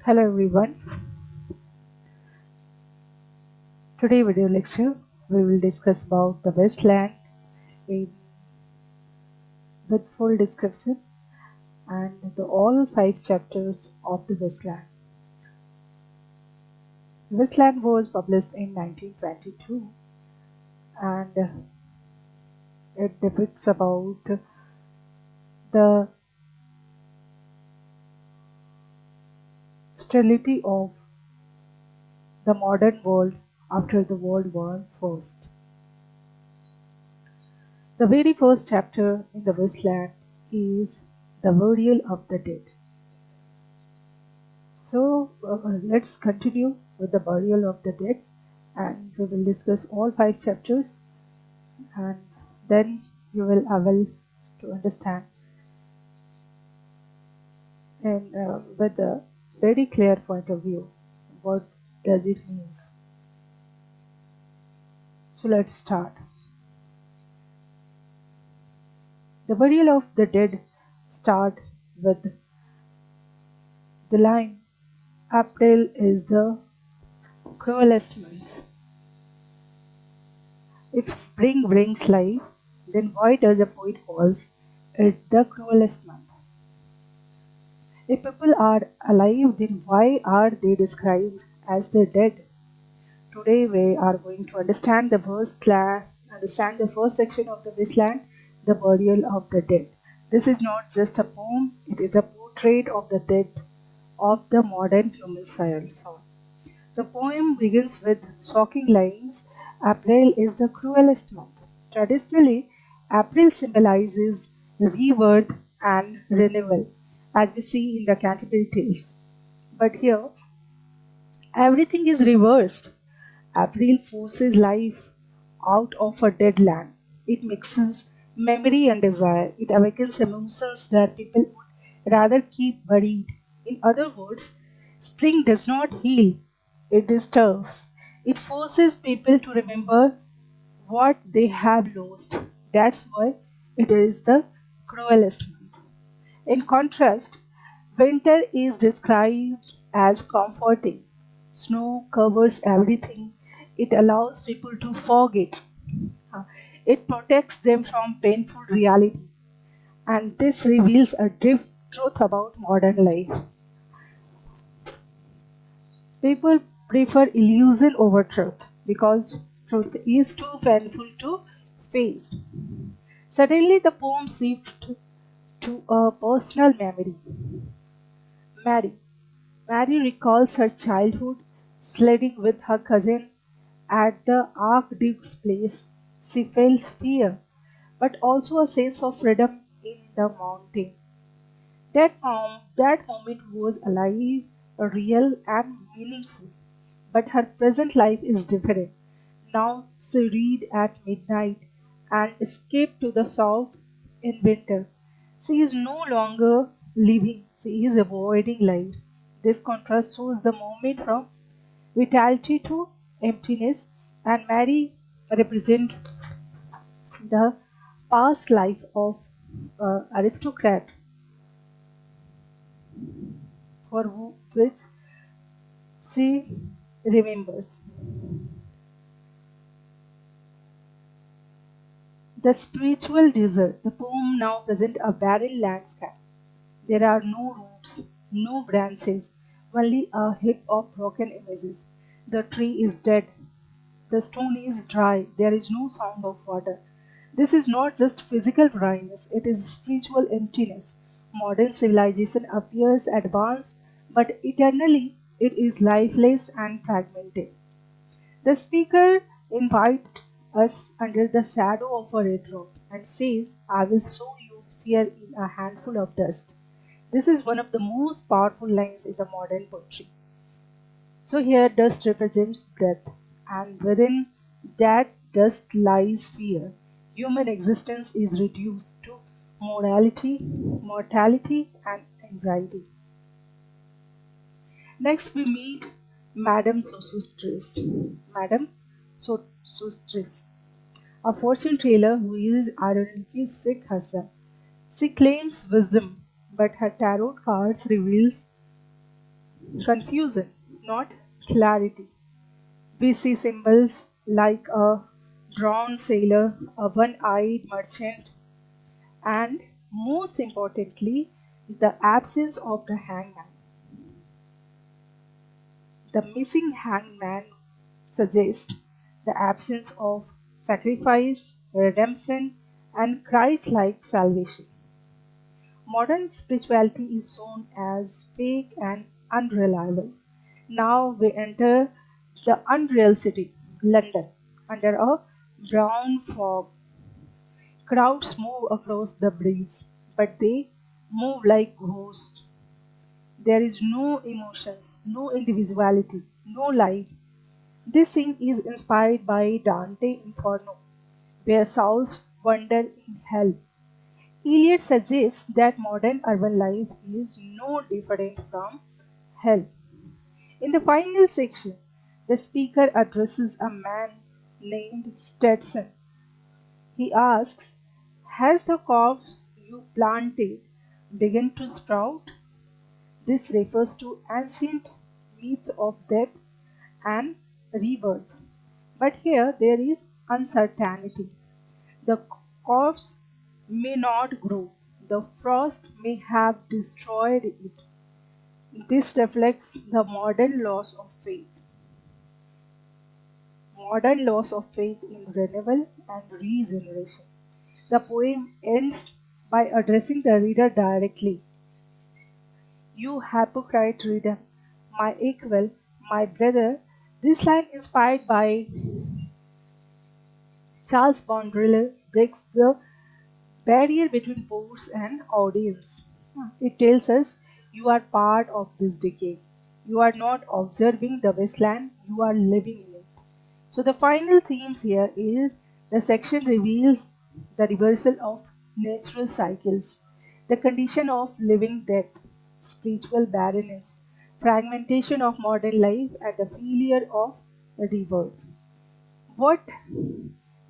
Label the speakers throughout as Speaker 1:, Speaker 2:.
Speaker 1: Hello everyone. Today video lecture we will discuss about the Westland in with full description and the all 5 chapters of the Westland. Westland was published in 1922 and it depicts about the sterility of the modern world after the World War I. The very first chapter in the Westland is the burial of the dead. So let's continue with the burial of the dead and we will discuss all 5 chapters and then you will able to understand and with a very clear point of view what does it means. So let's start. The burial of the dead start with the line April is the cruelest month. If spring brings life, then why does a poet calls it the cruelest month? If people are alive, then why are they described as the dead? Today we are going to understand the first section of the wasteland, the burial of the dead. This is not just a poem; it is a portrait of the dead of the modern human soul. The poem begins with shocking lines. April is the cruelest month. Traditionally, April symbolizes rebirth and renewal, as we see in the Canterbury Tales. But here, everything is reversed. April forces life out of a dead land. It mixes memory and desire. It awakens emotions that people would rather keep buried. In other words, spring does not heal, it disturbs. It forces people to remember what they have lost. That's why it is the cruelest month. In contrast, winter is described as comforting. Snow covers everything. It allows people to forget. Uh, It protects them from painful reality. And this reveals a deep truth about modern life. People prefer illusion over truth because truth is too painful to face. Suddenly, the poem shifts to a personal memory. Mary. Mary recalls her childhood sledding with her cousin at the Archduke's place. She feels fear, but also a sense of freedom in the mountain. That moment was alive, real, and meaningful. But her present life is different. Now she read at midnight and escape to the south in winter. She is no longer living, she is avoiding life. This contrast shows the moment from vitality to emptiness, and Mary represents the past life of aristocrat which she remembers. The spiritual desert. The poem now presents a barren landscape. There are no roots, no branches, only a heap of broken images. The tree is dead. The stone is dry. There is no sound of water. This is not just physical dryness, it is spiritual emptiness. Modern civilization appears advanced, but eternally it is lifeless and fragmented. The speaker invites us under the shadow of a red rock and says, I will show you fear in a handful of dust. This is one of the most powerful lines in the modern poetry. So here dust represents death, and within that dust lies fear. Human existence is reduced to mortality, and anxiety. Next, we meet Madame Sosostris. Madame Sosostris, a fortune teller who is ironically sick herself. She claims wisdom, but her tarot cards reveals confusion, not clarity. We see symbols like a drawn sailor, a one eyed merchant, and most importantly, the absence of the hangman. The missing hangman suggests the absence of sacrifice, redemption, and Christ like salvation. Modern spirituality is shown as fake and unreliable. Now we enter the unreal city, London, under a brown fog. Crowds move across the bridge, but they move like ghosts. There is no emotions, no individuality, no life. This scene is inspired by Dante Inferno, where souls wander in hell. Eliot suggests that modern urban life is no different from hell. In the final section, the speaker addresses a man named Stetson. He asks, has the crops you planted begun to sprout? This refers to ancient myths of death and rebirth. But here there is uncertainty. The crops may not grow, the frost may have destroyed it. This reflects the modern loss of faith in renewal and regeneration. The poem ends by addressing the reader directly. You hypocrite reader, my equal, my brother. This line, inspired by Charles Baudelaire, breaks the barrier between poets and audience. It tells us you are part of this decay. You are not observing the wasteland, you are living in it. So the final themes here is the section reveals the reversal of natural cycles, the condition of living death, spiritual barrenness, fragmentation of modern life, and the failure of rebirth. What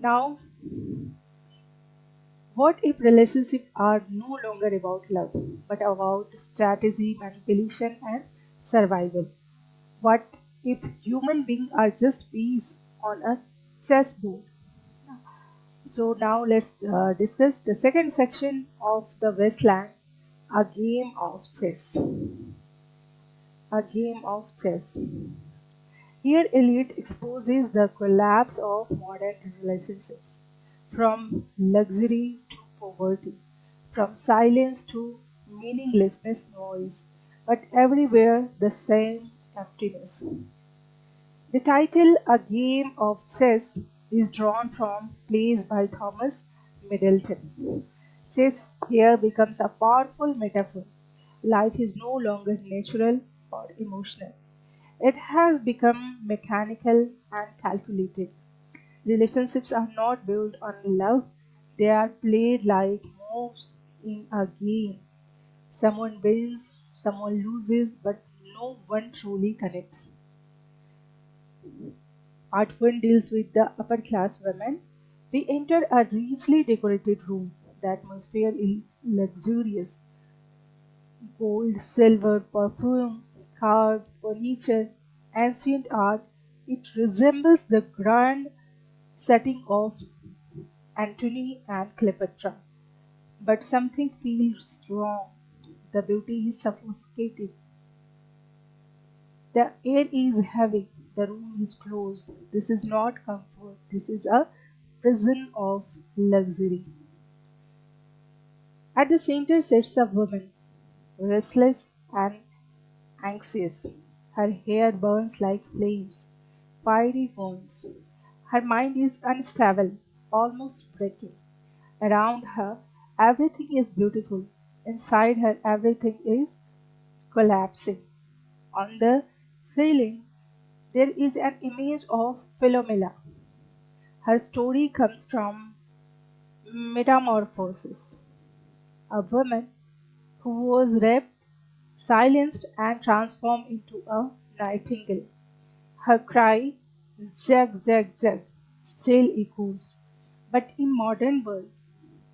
Speaker 1: now? What if relationships are no longer about love, but about strategy, manipulation, and survival? What if human beings are just pieces on a chessboard? So now let's discuss the second section of the Wasteland, a game of chess. A game of chess. Here, Eliot exposes the collapse of modern relationships, from luxury to poverty, from silence to meaninglessness noise, but everywhere the same emptiness. The title, A Game of Chess, is drawn from plays by Thomas Middleton. Chess here becomes a powerful metaphor. Life is no longer natural or emotional. It has become mechanical and calculated. Relationships are not built on love, they are played like moves in a game. Someone wins, someone loses, but no one truly connects. Part 1 deals with the upper class women. We enter a richly decorated room. The atmosphere is luxurious. Gold, silver, perfume, carved furniture, ancient art. It resembles the grand setting of Antony and Cleopatra. But something feels wrong. The beauty is suffocating. The air is heavy. The room is closed. This is not comfort. This is a prison of luxury. At the center sits a woman, restless and anxious. Her hair burns like flames, fiery wounds. Her mind is unstable, almost breaking. Around her, everything is beautiful. Inside her, everything is collapsing. On the ceiling, there is an image of Philomela. Her story comes from Metamorphosis, a woman who was raped, silenced, and transformed into a nightingale. Her cry, "Jag, jag, jag," still echoes. But in modern world,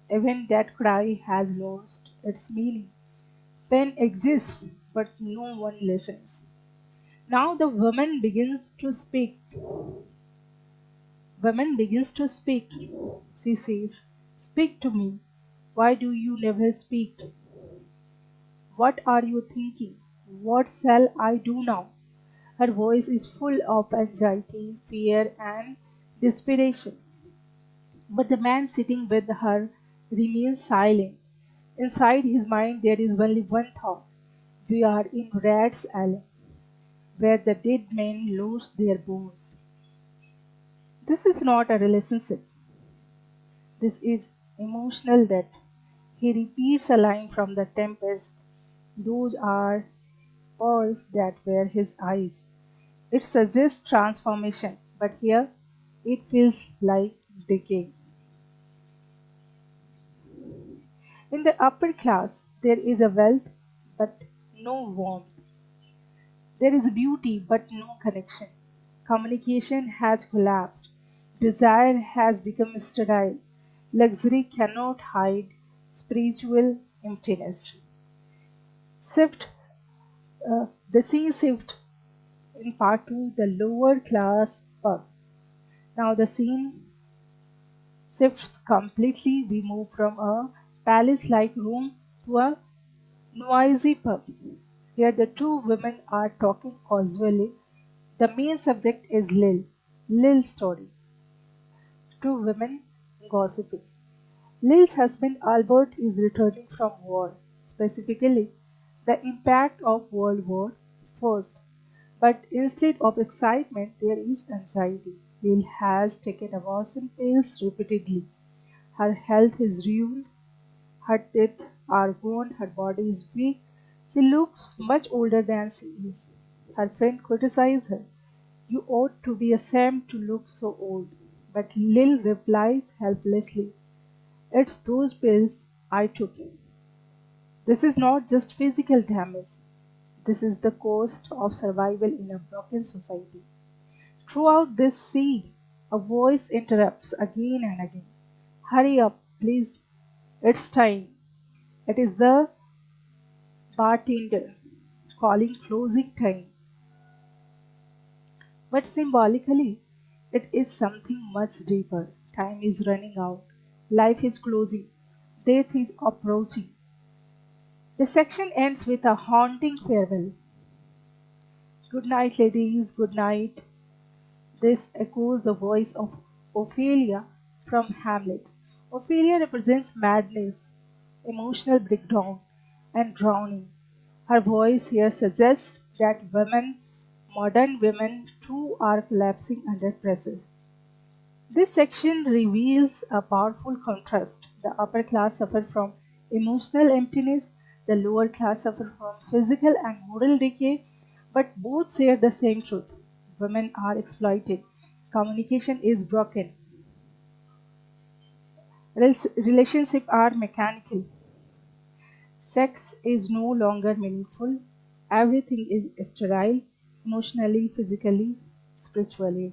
Speaker 1: even that cry has lost its meaning. Pain exists, but no one listens. Now the woman begins to speak. She says, "Speak to me. Why do you never speak? What are you thinking? What shall I do now?" Her voice is full of anxiety, fear, and desperation. But the man sitting with her remains silent. Inside his mind, there is only one thought: we are in Rat's Alley, where the dead men lose their bones. This is not a relationship, this is emotional death. He repeats a line from The Tempest: "Those are pearls that were his eyes." It suggests transformation, but here it feels like decay. In the upper class, there is a wealth but no warmth. There is beauty but no connection. Communication has collapsed. Desire has become sterile. Luxury cannot hide spiritual emptiness. Shift, the scene shift in part 2, the lower class pub. Now the scene shifts completely. We move from a palace like room to a noisy pub. Here the two women are talking casually. The main subject is Lil. Lil's story. Two women gossiping. Lil's husband Albert is returning from war, specifically the impact of World War First. But instead of excitement, there is anxiety. Lil has taken abortion pills repeatedly. Her health is ruined. Her teeth are gone. Her body is weak. She looks much older than she is. Her friend criticizes her. "You ought to be ashamed to look so old." But Lil replies helplessly, "It's those pills I took." This is not just physical damage, this is the cost of survival in a broken society. Throughout this scene, a voice interrupts again and again. "Hurry up, please, it's time." It is the bartender calling closing time. But symbolically, it is something much deeper. Time is running out, life is closing, death is approaching. The section ends with a haunting farewell. "Good night, ladies, good night." This echoes the voice of Ophelia from Hamlet. Ophelia represents madness, emotional breakdown, and drowning. Her voice here suggests that women, modern women, too are collapsing under pressure. This section reveals a powerful contrast. The upper class suffer from emotional emptiness, the lower class suffer from physical and moral decay, but both share the same truth. Women are exploited, communication is broken, relationships are mechanical, sex is no longer meaningful, everything is sterile, emotionally, physically, spiritually.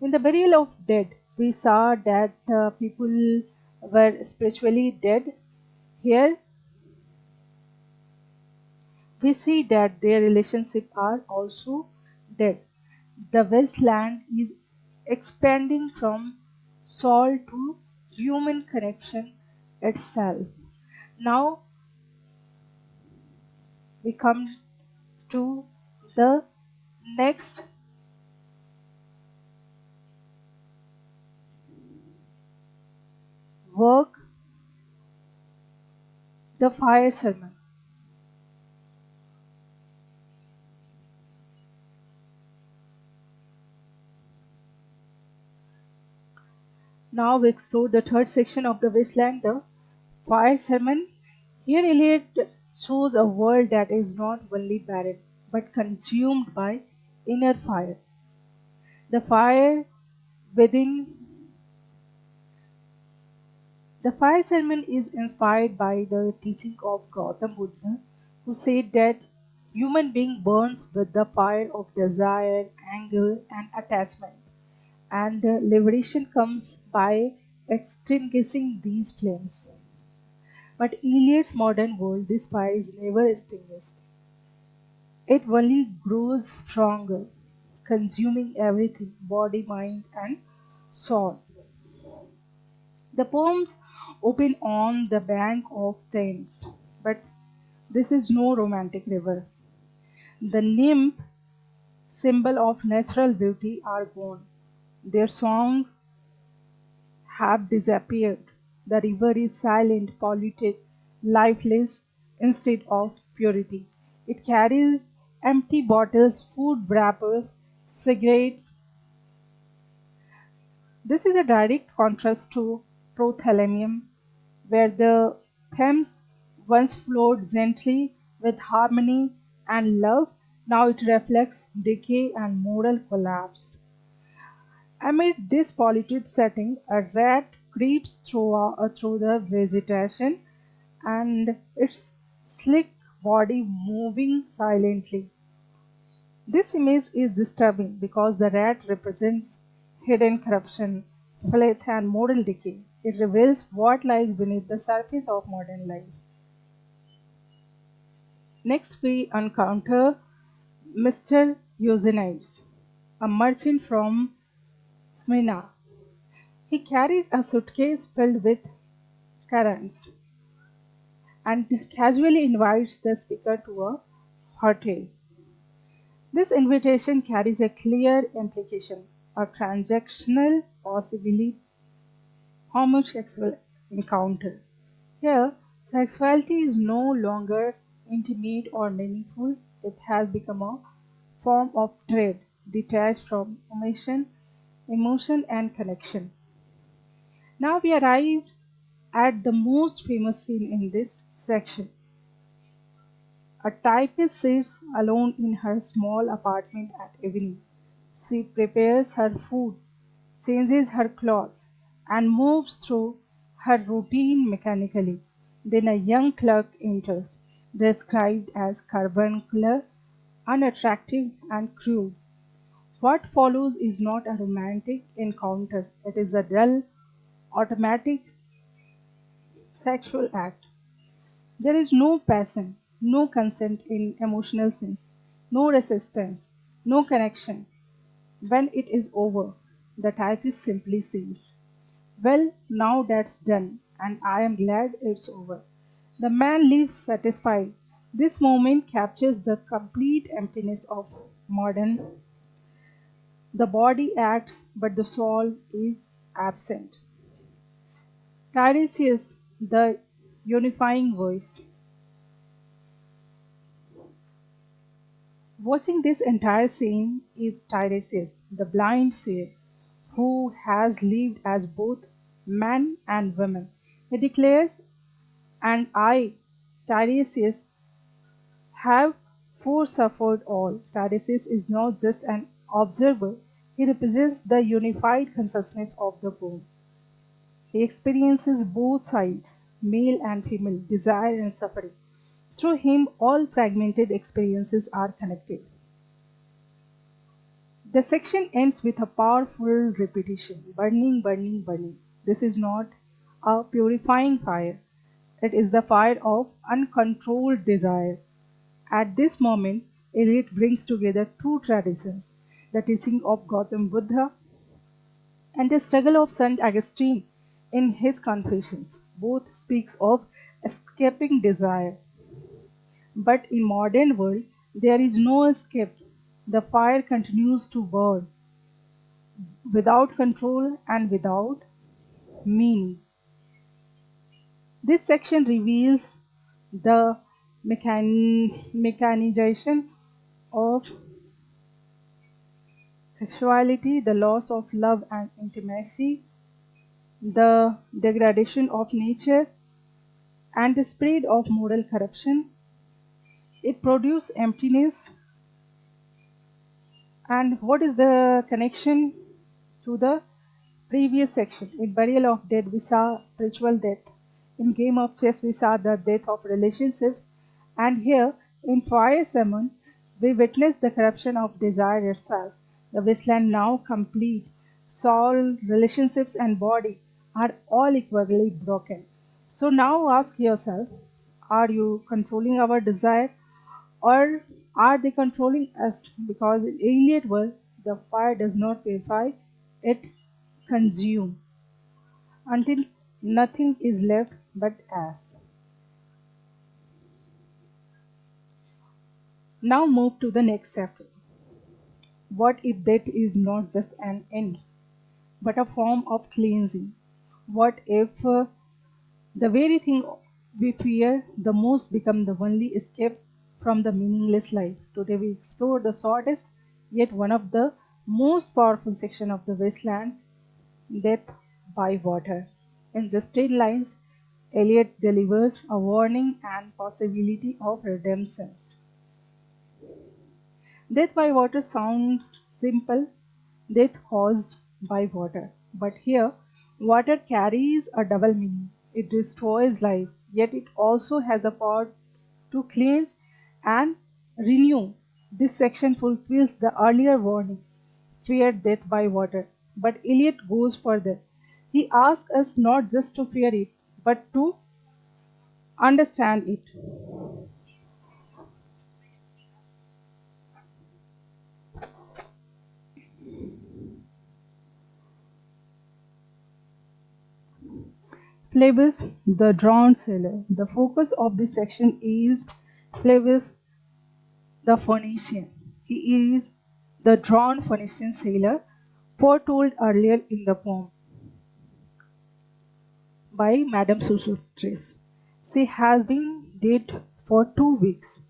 Speaker 1: In the burial of dead, we saw that people were spiritually dead. Here, we see that their relationships are also dead. The wasteland is expanding from soul to human connection itself. Now we come to the next work, the fire sermon. Now we explore the third section of the wasteland, the fire sermon. Here Eliot shows a world that is not only barren but consumed by inner fire. The fire within the fire sermon is inspired by the teaching of Gautam Buddha, who said that human being burns with the fire of desire, anger, and attachment, and liberation comes by extinguishing these flames. But Eliot's modern world, this fire is never extinguished. It only grows stronger, consuming everything body, mind, and soul. The poems open on the bank of Thames, but this is no romantic river. The nymph, symbol of natural beauty, are gone. Their songs have disappeared. The river is silent, polluted, lifeless instead of purity. It carries empty bottles, food wrappers, cigarettes. This is a direct contrast to Prothalamium, where the Thames once flowed gently with harmony and love. Now it reflects decay and moral collapse. Amid this polluted setting, a rat creeps through the vegetation and its slick body moving silently. This image is disturbing because the rat represents hidden corruption, filth, and moral decay. It reveals what lies beneath the surface of modern life. Next, we encounter Mr. Eugenides, a merchant from Smyrna. He carries a suitcase filled with currants and casually invites the speaker to a hotel. This invitation carries a clear implication, a transactional, possibly homosexual encounter. Here, sexuality is no longer intimate or meaningful, it has become a form of trade, detached from emotion and connection. Now we arrive at the most famous scene in this section. A typist sits alone in her small apartment at evening. She prepares her food, changes her clothes, and moves through her routine mechanically. Then a young clerk enters, described as carbuncular, unattractive, and crude. What follows is not a romantic encounter, it is a dull, automatic sexual act. There is no passion, no consent in emotional sense, no resistance, no connection. When it is over, the typist simply says, "Well, now that's done, and I am glad it's over." The man leaves satisfied. This moment captures the complete emptiness of modern. The body acts, but the soul is absent. Tiresias, the unifying voice. Watching this entire scene is Tiresias, the blind seer, who has lived as both man and woman. He declares, "And I, Tiresias, have foresuffered all." Tiresias is not just an observer, he represents the unified consciousness of the poem. He experiences both sides, male and female, desire and suffering. Through him, all fragmented experiences are connected. The section ends with a powerful repetition: burning, burning, burning. This is not a purifying fire, it is the fire of uncontrolled desire. At this moment, Eliot brings together two traditions: the teaching of Gautam Buddha and the struggle of St. Augustine in his Confessions. Both speaks of escaping desire. But in modern world, there is no escape. The fire continues to burn without control and without meaning. This section reveals the mechanization of sexuality, the loss of love and intimacy, the degradation of nature, and the spread of moral corruption. It produces emptiness. And what is the connection to the previous section? In Burial of Dead, we saw spiritual death. In Game of Chess, we saw the death of relationships. And here, in Fire Summon, we witness the corruption of desire itself. The wasteland now complete. Soul, relationships, and body are all equally broken. So now ask yourself, are you controlling our desire, or Are they controlling us? Because in Eliot world, the fire does not purify, it consumes until nothing is left but ash. Now move to the next chapter. What if death is not just an end, but a form of cleansing? What if the very thing we fear the most become the only escape from the meaningless life? Today we explore the shortest yet one of the most powerful section of the wasteland, death by water. In just 10 lines, Eliot delivers a warning and possibility of redemption. Death by water sounds simple, death caused by water. But here, water carries a double meaning. It destroys life, yet it also has the power to cleanse and renew. This section fulfills the earlier warning, fear death by water. But Eliot goes further. He asks us not just to fear it, but to understand it. Flavius, the drowned sailor. The focus of this section is Flavius the Phoenician. He is the drowned Phoenician sailor foretold earlier in the poem by Madame Sosostris. She has been dead for 2 weeks,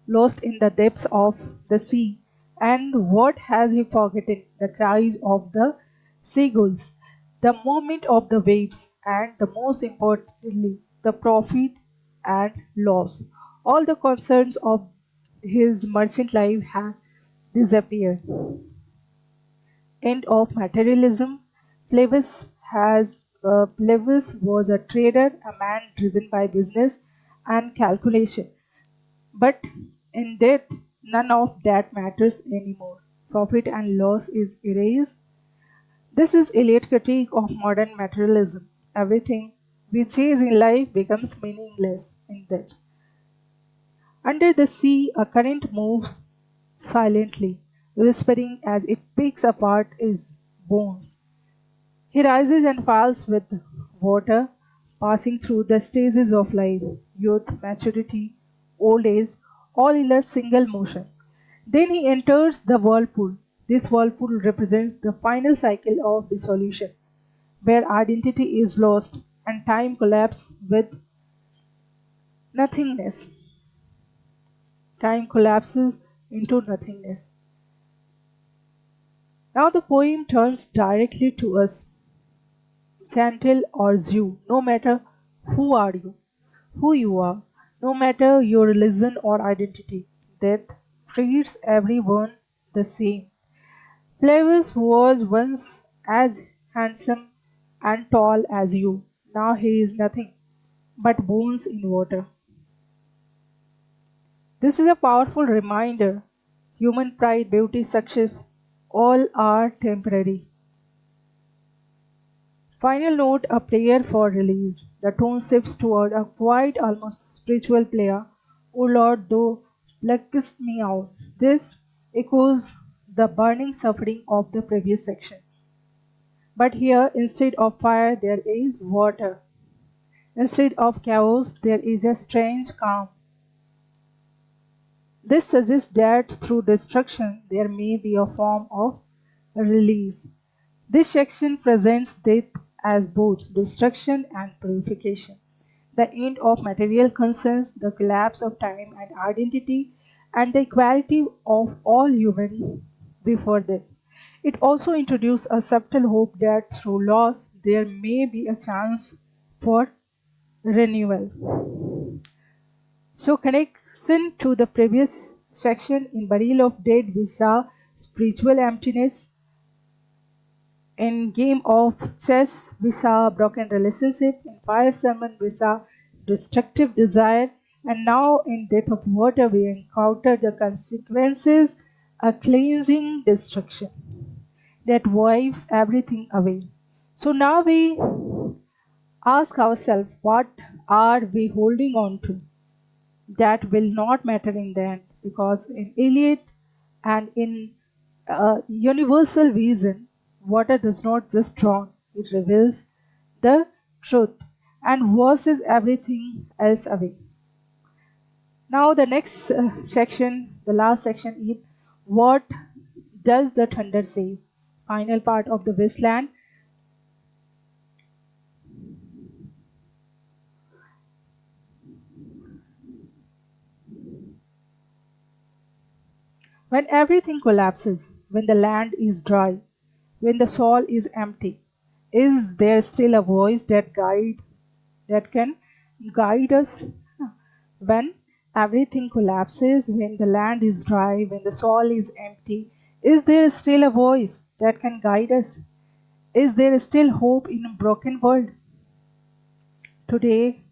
Speaker 1: lost in the depths of the sea. And what has he forgotten? The cries of the seagulls, the movement of the waves, and the most importantly, the profit and loss. All the concerns of his merchant life have disappeared. End of materialism. Flavius was a trader, a man driven by business and calculation. But in death, none of that matters anymore. Profit and loss is erased. This is Eliot critique of modern materialism. Everything we chase in life becomes meaningless in death. Under the sea, a current moves silently, whispering as it picks apart his bones. He rises and falls with water, passing through the stages of life, youth, maturity, old age, all in a single motion. Then he enters the whirlpool. This whirlpool represents the final cycle of dissolution, where identity is lost and time collapses with nothingness. Time collapses into nothingness. Now the poem turns directly to us, gentle or Jew, no matter who are you, who you are, no matter your religion or identity, death treats everyone the same. Flavius was once as handsome and tall as you. Now he is nothing but bones in water. This is a powerful reminder. Human pride, beauty, success, all are temporary. Final note, a prayer for release. The tone shifts toward a quiet, almost spiritual prayer. O Lord, thou pluckest me out. This echoes the burning suffering of the previous section. But here, instead of fire, there is water. Instead of chaos, there is a strange calm. This suggests that through destruction, there may be a form of release. This section presents death as both destruction and purification, the end of material concerns, the collapse of time and identity, and the equality of all humans before death. It also introduces a subtle hope that through loss there may be a chance for renewal. So, connection to the previous section, in Burial of Dead, we saw spiritual emptiness. In Game of Chess, we saw broken relationship. In Fire Sermon, we saw destructive desire. And now in Death of Water, we encounter the consequences, a cleansing destruction that wipes everything away. So now we ask ourselves, what are we holding on to that will not matter in the end? because in Eliot and in universal vision, water does not just drown, it reveals the truth and washes everything else away. Now, the next section, the last section is what does the thunder says? Final part of the wasteland. When everything collapses, when the land is dry, when the soul is empty, is there still a voice that can guide us? When everything collapses, when the land is dry, when the soul is empty, is there still a voice that can guide us? Is there still hope in a broken world? Today,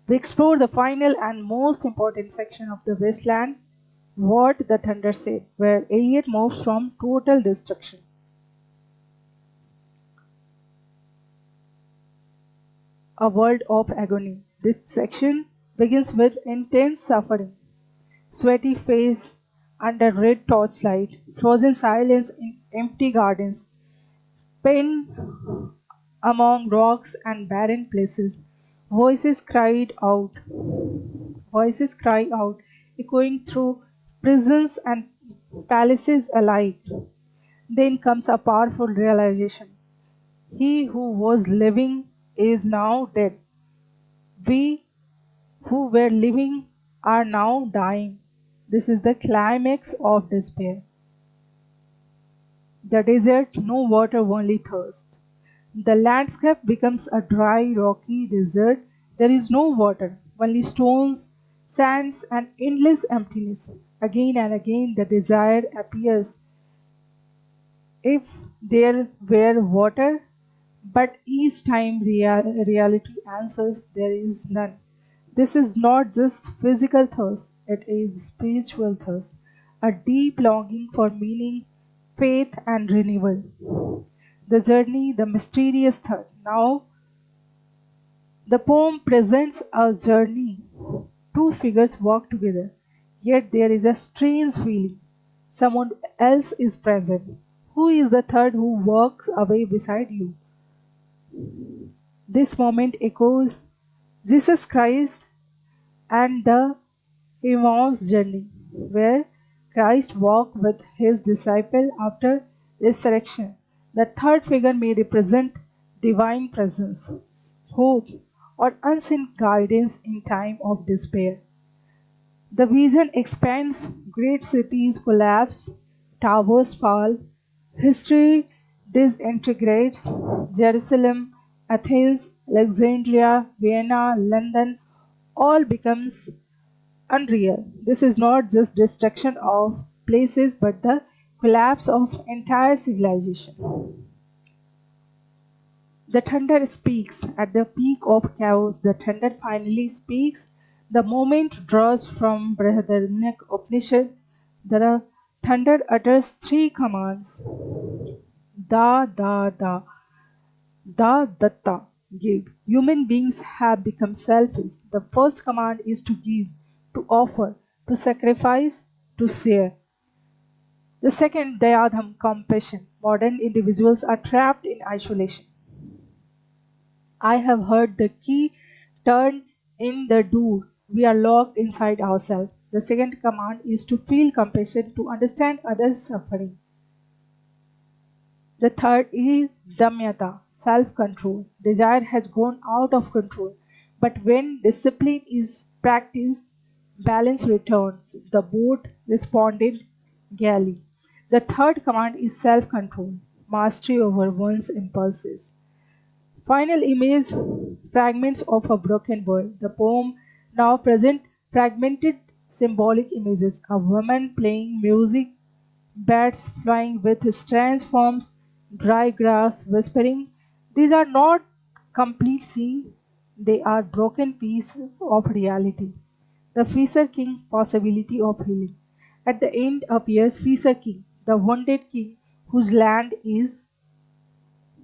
Speaker 1: we explore the final and most important section of the wasteland, what the thunder said, where Eliot moves from total destruction, a world of agony. This section begins with intense suffering, sweaty face under red torchlight, frozen silence in empty gardens, pain among rocks and barren places. Voices cried out, voices cry out, echoing through prisons and palaces alike. Then comes a powerful realization. He who was living is now dead. We who were living are now dying. This is the climax of despair. The desert, no water, only thirst. The landscape becomes a dry, rocky desert. There is no water, only stones, sands, and endless emptiness. Again and again, the desire appears. If there were water, but each time reality answers there is none. This is not just physical thirst, it is spiritual thirst, a deep longing for meaning, faith, and renewal. The journey, the mysterious thirst. Now, the poem presents a journey. Two figures walk together, yet there is a strange feeling. Someone else is present. Who is the third who walks away beside you? This moment echoes Jesus Christ and the Emmaus journey, where Christ walked with his disciple after resurrection. The third figure may represent divine presence, hope, or unseen guidance in time of despair. The vision expands, great cities collapse, towers fall, history disintegrates, Jerusalem, Athens, Alexandria, Vienna, London, all becomes unreal. This is not just destruction of places but the collapse of entire civilization. The thunder speaks. At the peak of chaos, the thunder finally speaks. The moment draws from Brihadaranyaka Upanishad. The thunder utters three commands. Da, da, da. Da, datta. Give. Human beings have become selfish. The first command is to give, to offer, to sacrifice, to share. The second, dayadham, compassion. Modern individuals are trapped in isolation. I have heard the key turn in the door. We are locked inside ourselves. The second command is to feel compassion, to understand others' suffering. The third is damyata, self-control. Desire has gone out of control. But when discipline is practiced, balance returns. The boat responded gaily. The third command is self-control, mastery over one's impulses. Final image, fragments of a broken world. The poem now present fragmented symbolic images. A woman playing music, bats flying with strange forms, dry grass whispering. These are not complete scene, they are broken pieces of reality. The Fisher King, possibility of healing. At the end appears Fisher King, the wounded king whose land is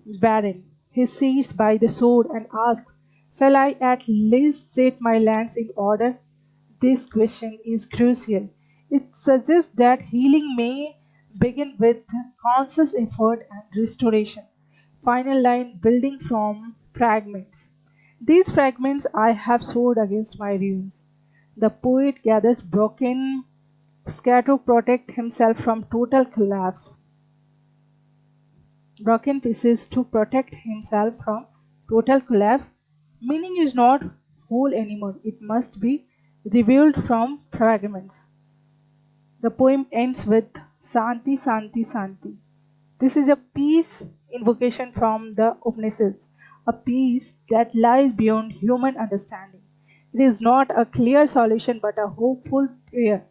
Speaker 1: barren. He sits by the sword and asks, shall I at least set my lands in order? This question is crucial. It suggests that healing may begin with conscious effort and restoration. Final line, building from fragments. These fragments I have sowed against my ruins. The poet gathers broken scatter to protect himself from total collapse. Broken pieces to protect himself from total collapse. Meaning is not whole anymore. It must be revealed from fragments. The poem ends with Santi, Santi, Santi. This is a peace invocation from the Upanishads, a peace that lies beyond human understanding. It is not a clear solution but a hopeful prayer.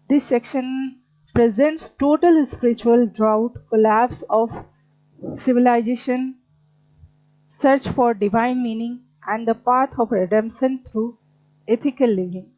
Speaker 1: This section presents total spiritual drought, collapse of civilization, search for divine meaning, and the path of redemption through ethical living.